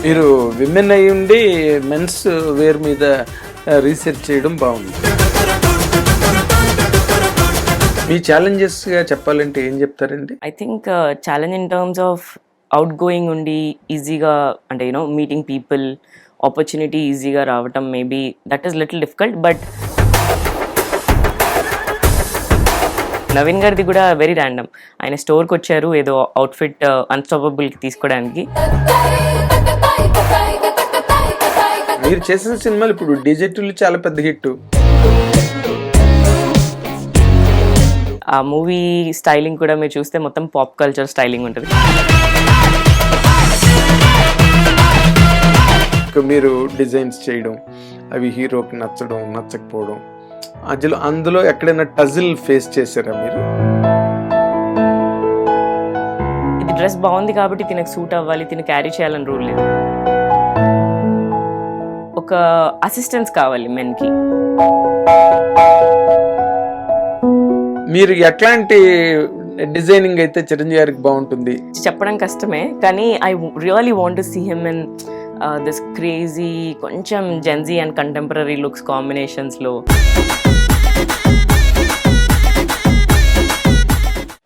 మీరు విమెన్ అయి ఉండి మెన్స్ వేర్ మీద రీసెర్చ్ చేయడం బాగుంది. మీ ఛాలెంజెస్గా చెప్పాలంటే ఏం చెప్తారండి? I think challenge in terms of outgoing ఉండి ఈజీగా అంటే యూనో మీటింగ్ పీపుల్, ఆపర్చునిటీ ఈజీగా రావటం maybe that is little difficult. But Naveen గారిది కూడా వెరీ ర్యాండమ్. ఆయన స్టోర్కి వచ్చారు ఏదో అవుట్ఫిట్ అన్స్టాపబుల్కి తీసుకోవడానికి. మీరు చేసిన సినిమాలు ఇప్పుడు డిజిటల్ చాలా పెద్ద హిట్. ఆ మూవీ స్టైలింగ్ కూడా మీరు చూస్తే మొత్తం పాప్ కల్చర్ స్టైలింగ్ ఉంటుంది. మీరు డిజైన్స్ చేయడం, అవి హీరోకి నచ్చడం నచ్చకపోవడం, అందులో ఎక్కడైనా టజిల్ ఫేస్ చేశారా మీరు? ఇది డ్రెస్ బాగుంది కాబట్టి తినకు సూట్ అవ్వాలి, తిన క్యారీ చేయాలని రూల్ లేదు. ఒక అసిస్టెన్స్ కావాలి మెన్కి. మీరు ఎట్లాంటి డిజైనింగ్ అయితే చిరంజీవి గారికి బాగుంటుంది? చెప్పడం కష్టమే, కానీ I really want to see him in this crazy కొంచెం జెన్జీ అండ్ కంటెంపరీ లుక్స్ కాంబినేషన్స్లో.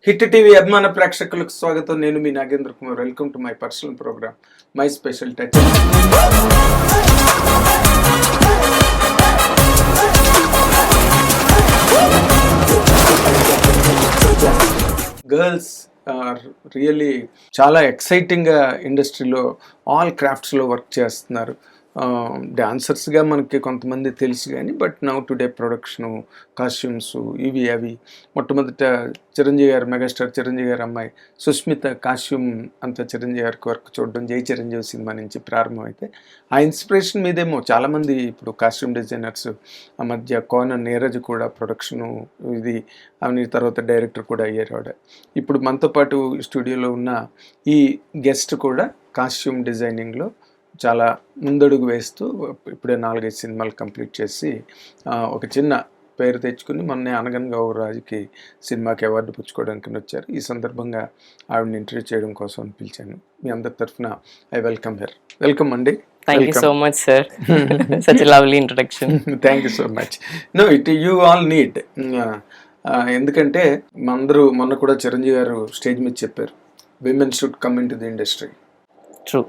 హిట్ టీవీ అభిమాన ప్రేక్షకులకు స్వాగతం. నేను మీ Nagendra Kumar. Welcome to my personal programme my special touch. Girls are really చాలా ఎక్సైటింగ్గా ఇండస్ట్రీలో ఆల్ క్రాఫ్ట్స్లో వర్క్ చేస్తున్నారు. డాన్సర్స్గా మనకి కొంతమంది తెలుసు కానీ but now today production, costumes, ఇవి అవి. మొట్టమొదట చిరంజీవి గారు, మెగాస్టార్ చిరంజీవి గారు అమ్మాయి సుస్మిత కాస్ట్యూమ్ అంతా చిరంజీవి గారికి వర్క్ చూడడం జై చిరంజీవి సినిమా నుంచి ప్రారంభమైతే ఆ ఇన్స్పిరేషన్ మీదేమో చాలామంది ఇప్పుడు కాస్ట్యూమ్ డిజైనర్స్ ఆ మధ్య కోన నీరజ్ కూడా ప్రొడక్షను ఇది అవన్నీ తర్వాత డైరెక్టర్ కూడా అయ్యారు. ఇప్పుడు మనతో పాటు స్టూడియోలో ఉన్న ఈ గెస్ట్ కూడా కాస్ట్యూమ్ డిజైనింగ్లో చాలా ముందడుగు వేస్తూ ఇప్పుడే 4-5 సినిమాలు కంప్లీట్ చేసి ఒక చిన్న పేరు తెచ్చుకుని మొన్నే అనగనగా ఓ రాజుకి సినిమాకి అవార్డు పుచ్చుకోవడానికి వచ్చారు. ఈ సందర్భంగా ఆవిడని ఇంటర్వ్యూ చేయడం కోసం పిలిచాను. మీ అందరి తరఫున ఐ వెల్కమ్ హెర్. వెల్కమ్ అండి. Thank you so much, sir. Such a lovely introduction. Thank you so much. No, you all need. ఎందుకంటే మొన్న కూడా చిరంజీవి గారు స్టేజ్ మీద చెప్పారు, women should come in to the industry. True.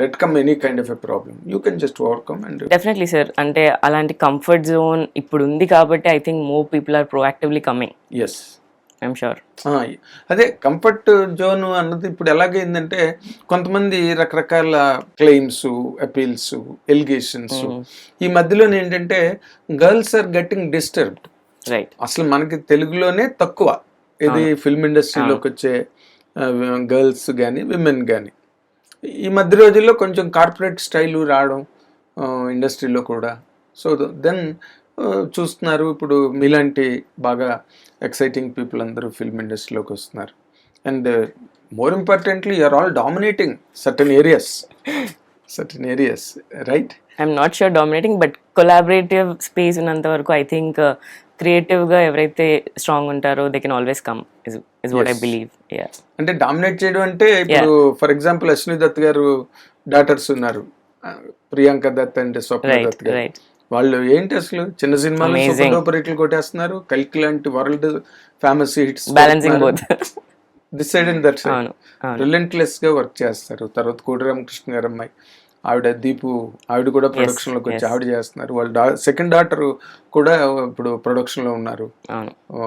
Let come any kind of a problem, you can just overcome and Definitely, sir. అంటే అలాంటి comfort zone ఇప్పుడు ఉంది కాబట్టి I think more people are proactively coming. yes I'm sure. అదే comfort zone అన్నది ఇప్పుడు ఎలాగైందంటే కొంతమంది రకరకాల క్లెయిమ్స్, అపీల్స్, ఎలిగేషన్స్. ఈ మధ్యలో ఏంటంటే girls are getting disturbed. Right. అసలు మనకి తెలుగులోనే తక్కువ ఇది ఫిల్మ్ ఇండస్ట్రీలోకి వచ్చే గర్ల్స్ కానీ విమెన్ కానీ. ఈ మధ్య రోజుల్లో కొంచెం కార్పొరేట్ స్టైలు రావడం ఇండస్ట్రీలో కూడా. సో దెన్ చూస్తున్నారు ఇప్పుడు మీలాంటి బాగా ఎక్సైటింగ్ పీపుల్ అందరూ ఫిల్మ్ ఇండస్ట్రీలోకి వస్తున్నారు. And more importantly you are all dominating certain areas right? I'm not sure dominating, but collaborative space ఉన్నంత వరకు ఐ థింక్ క్రియేటివ్గా ఎవరైతే స్ట్రాంగ్ ఉంటారో they can always come is what I believe. Yeah. అంటే dominate చేయడం అంటే ఇప్పుడు ఫర్ ఎగ్జాంపుల్ అశ్విని దత్ గారు డాటర్స్ ఉన్నారు, ప్రియాంక దత్ అండ్ స్వప్న దత్ గారు. వాళ్ళు ఏంటి అసలు చిన్న సినిమాలు సూపర్ డూపర్ హిట్లు కొట్టేస్తున్నారు. కల్కి లాంటి world famous hits balancing both this side and that side relentless గా వర్క్ చేస్తారు. తర్వాత కోటి రామకృష్ణ గారు అమ్మాయి ఆవిడ దీపు, ఆవిడ కూడా ప్రొడక్షన్ లోకి వచ్చి ఆవిడ చేస్తున్నారు. వాళ్ళ సెకండ్ డాటర్ కూడా ఇప్పుడు ప్రొడక్షన్ లో ఉన్నారు.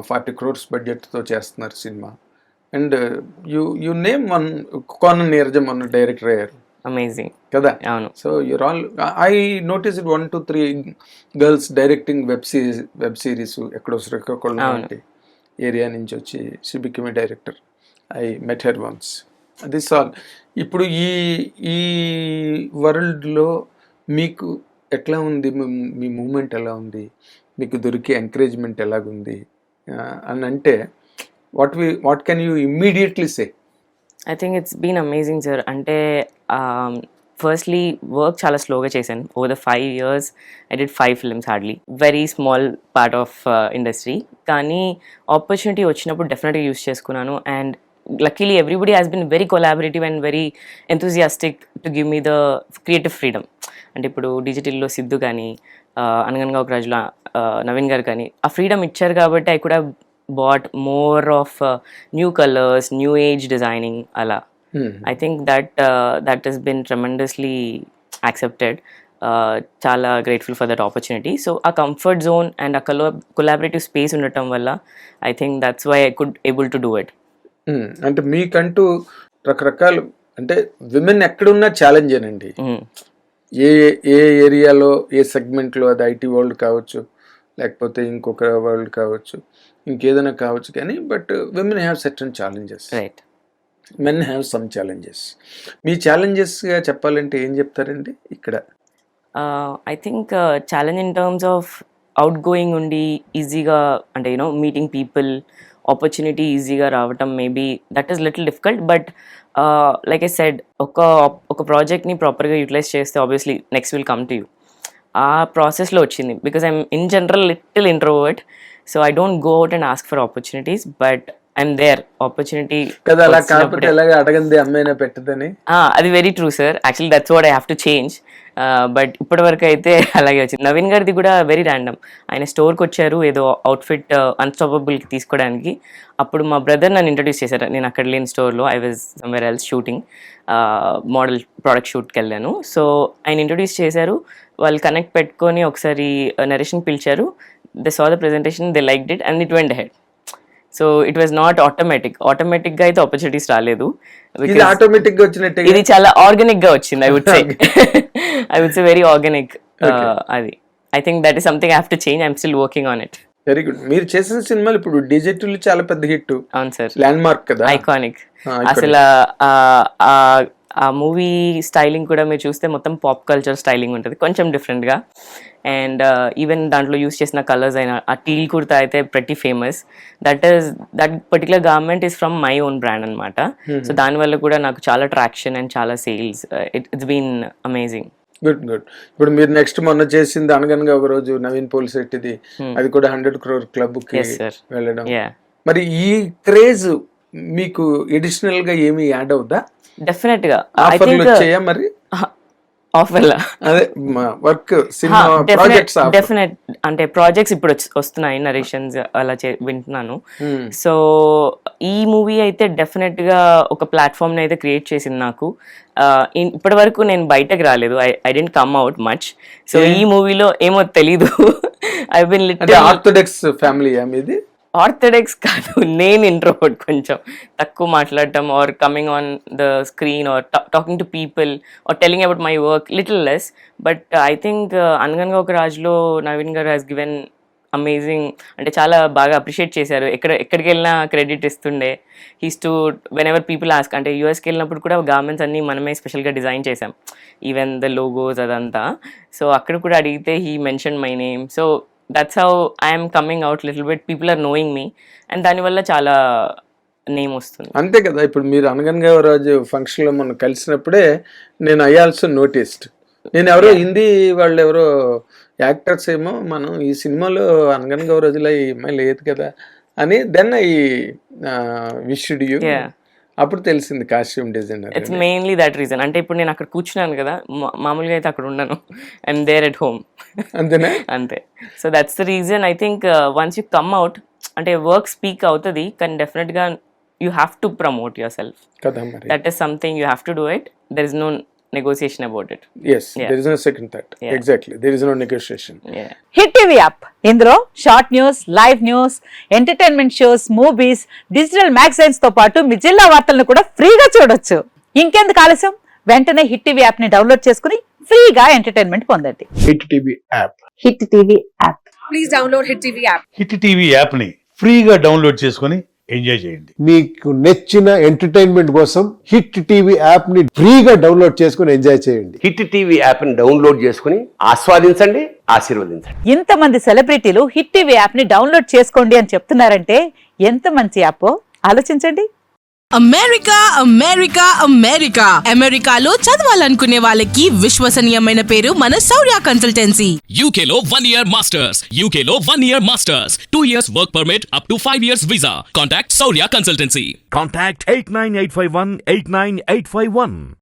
40 crores బడ్జెట్ తో చేస్తున్నారు సినిమా. And you name one, Kona Neerajam అన్న డైరెక్టర్ అయ్యారు. అమేజింగ్ కదా. So you're all I notice 1 to 3 girls directing web series ఎక్కడో శ్రీకాకుళం లాంటి ఏరియా నుంచి వచ్చి she become a director. I met her once. This all. ఇప్పుడు ఈ వరల్డ్లో మీకు ఎట్లా ఉంది, మీ మూమెంట్ ఎలా ఉంది, మీకు దొరికే ఎంకరేజ్మెంట్ ఎలాగుంది అని అంటే what can you immediately say? I think it's been amazing, sir. అంటే ఫస్ట్లీ వర్క్ చాలా స్లోగా చేశాను. Over the 5 years I did 5 films hardly. Very small part of industry. కానీ ఆపర్చునిటీ వచ్చినప్పుడు డెఫినెట్గా యూస్ చేసుకున్నాను. And luckily everybody has been very collaborative and very enthusiastic to give me the creative freedom. అంటే ఇప్పుడు డిజిటల్లో సిద్ధు కానీ అనగనగా ఒక రాజుల నవీన్ గారు కానీ ఆ ఫ్రీడమ్ ఇచ్చారు కాబట్టి I could have brought more of new colours, new age designing అలా. I think that he's been tremendously accepted. చాలా grateful for that opportunity. So ఆ కంఫర్ట్ జోన్ అండ్ ఆ కొలాబరేటివ్ స్పేస్ ఉండటం వల్ల I think that's why I could able to do it. అంటే మీకంటూ రకరకాలు అంటే విమెన్ ఎక్కడున్నా ఛాలెంజేనండి. ఏ ఏ ఏరియాలో ఏ సెగ్మెంట్లో, అది ఐటీ వరల్డ్ కావచ్చు, లేకపోతే ఇంకొక వరల్డ్ కావచ్చు, ఇంకేదైనా కావచ్చు, కానీ but women have certain challenges, right. Men have some challenges. మీ ఛాలెంజెస్గా చెప్పాలంటే ఏం చెప్తారండి ఇక్కడ? I think challenge in terms of outgoing ఉండి ఈజీగా అంటే మీటింగ్ పీపుల్, ఆపర్చునిటీ ఈజీగా రావటం maybe that is little difficult. But like I said ఒక ప్రాజెక్ట్ని ప్రాపర్గా యూటిలైజ్ చేస్తే obviously next will come to you. ఆ ప్రాసెస్లో వచ్చింది. Because I'm in general little introvert, so I don't go out and ask for opportunities, but I'm there. Opportunity కదా, అలా కాకపోతే ఎలాగ అడగంది అమ్మాయినా పెట్టదని. అది very true sir. Actually that's what I have to change. But ఇప్పటి వరకు అయితే అలాగే వచ్చింది. నవీన్ గారిది కూడా వెరీ ర్యాండమ్. ఆయన స్టోర్కి వచ్చారు ఏదో అవుట్ఫిట్ అన్స్టాపబుల్కి తీసుకోవడానికి. అప్పుడు మా బ్రదర్ నన్ను ఇంట్రడ్యూస్ చేశారు. నేను అక్కడ లేని స్టోర్లో, I was somewhere else shooting, model product షూట్కి వెళ్ళాను. సో ఆయన ఇంట్రడ్యూస్ చేశారు. వాళ్ళు కనెక్ట్ పెట్టుకొని ఒకసారి నరేషన్ పిలిచారు. They saw the presentation, they liked it and it went ahead. So it was not ఆటోమేటిక్గా అయితే ఆపర్చునిటీస్ రాలేదు. ఆటోమేటిక్గా వచ్చినట్టు ఇది చాలా ఆర్గానిక్గా వచ్చింది. I would say very organic. అది I think that is something I have to change. I'm still working on it. Very good. మీరు చేసిన సినిమాలు ఇప్పుడు డిజిటల్ చాలా పెద్ద హిట్. అవును సార్, ల్యాండ్ మార్క్ కదా, ఐకానిక్. అసలు ఆ మూవీ స్టైలింగ్ కూడా మీరు చూస్తే మొత్తం పాప్ కల్చర్ స్టైలింగ్ ఉంటుంది, కొంచెం డిఫరెంట్గా. అండ్ ఈవెన్ దాంట్లో యూస్ చేసిన కలర్స్ అయినా, ఆ టీల్ కుర్తా అయితే ప్రతి famous. That particular garment is from my own brand అనమాట. సో దానివల్ల కూడా నాకు చాలా ట్రాక్షన్ అండ్ చాలా sales. It's been amazing. Good good. ఇప్పుడు మీరు నెక్స్ట్ మొన్న చేసింది అనగనగా ఒక రోజు నవీన్ పోలిశెట్టిది, అది కూడా 100 crore క్లబ్కి వెళ్ళడం. మరి ఈ క్రేజ్ మీకు ఎడిషనల్ గా ఏమి యాడ్ అవుదా? డెఫినెట్ గా ఆఫర్లు వచ్చాయా మరి? ఆఫర్లా? అదే వర్క్ సినిమా ప్రాజెక్ట్స్. డెఫినెట్ అంటే ప్రాజెక్ట్స్ ఇప్పుడు వస్తున్నాయి, నరేషన్స్ అలా వింటున్నాను. సో ఈ మూవీ అయితే డెఫినెట్ గా ఒక ప్లాట్ఫామ్ ని అయితే క్రియేట్ చేసింది నాకు. ఇప్పటి వరకు నేను బయటకు రాలేదు, I didn't come out much. So ఈ మూవీలో ఏమో తెలీదు. I been little orthodox family మీది? ఆర్థోడాక్స్ కాదు, నేను ఇంట్రోవర్ట్, కొంచెం తక్కువ మాట్లాడటం or coming on the screen or talking to people or telling about my work little less. But I think అనగనగా ఒక రాజులో నవీన్ గారు హ్యాస్ గివెన్ అమేజింగ్, అంటే చాలా బాగా అప్రిషియేట్ చేశారు. ఎక్కడికి వెళ్ళినా క్రెడిట్ ఇస్తుండే. He's to when ever people ask, అంటే యూఎస్కి వెళ్ళినప్పుడు కూడా గార్మెంట్స్ అన్నీ మనమే స్పెషల్గా డిజైన్ చేసాం, ఈవెన్ ద లోగోస్ అదంతా. సో అక్కడ కూడా అడిగితే he mention my name. So that's how I am coming out little bit. People are knowing me and దానివల్ల చాలా నేమ్ వస్తుంది. అంతే కదా. ఇప్పుడు మీరు అనగనగా రాజు ఫంక్షన్లో మనం కలిసినప్పుడే నేను ఐ ఆల్సో నోటీస్డ్, నేను ఎవరో హిందీ వాళ్ళు ఎవరో యాక్టర్స్ ఏమో మనం ఈ సినిమాలో అనగనగా రోజులో ఈ అమ్మాయి లేదు కదా అని, దెన్ ఐ విష్డ్ యూ. అప్పుడు తెలిసింది costume designer. It's mainly that reason. అంటే ఇప్పుడు నేను అక్కడ కూర్చున్నాను కదా, మామూలుగా అయితే అక్కడ ఉండను, ఐఎమ్ దేర్ ఎట్ హోమ్. అంతేనా? అంతే. So that's the reason. I think once you come out అంటే వర్క్ స్పీక్ అవుతుంది, కానీ డెఫినెట్గా you have to promote yourself. That is something you have to do it. There is no negotiation about it. Yes, there is no second thought. Exactly, there is no negotiation. Hit TV app, ఇందులో short news, live news, entertainment shows, movies, digital magazines తో పాటు మీ జిల్లా వార్తలను కూడా ఫ్రీగా చూడొచ్చు. ఇంకెందుకు ఆలస్యం, వెంటనే హిట్ టీవీ యాప్ ని డౌన్లోడ్ చేసుకుని ఫ్రీగా ఎంటర్టైన్మెంట్ పొందండి. Hit TV app. Hit TV app. Please download hit TV app. Hit TV app ని ఫ్రీగా డౌన్లోడ్ చేసుకుని ఎంజాయ్ చేయండి. మీకు నచ్చిన ఎంటర్టైన్మెంట్ కోసం హిట్ టీవీ యాప్ ని ఫ్రీగా డౌన్లోడ్ చేసుకుని ఎంజాయ్ చేయండి. హిట్ టీవీ యాప్ ని డౌన్లోడ్ చేసుకుని ఆస్వాదించండి, ఆశీర్వదించండి. ఇంతమంది సెలబ్రిటీలు హిట్ టీవీ యాప్ ని డౌన్లోడ్ చేసుకోండి అని చెప్తున్నారంటే ఎంత మంచి యాప్ ఆలోచించండి. అమెరికా అమెరికా అమెరికా అమెరికాలో చదవాలనుకునే వాళ్ళకి విశ్వసనీయమైన పేరు మన శౌర్య కన్సల్టెన్సీ. UK లో 1 year masters. UK లో 1 year masters. 2 years work permit up to 5 years visa. Contact Saurya Consultancy. Contact 89851 89851.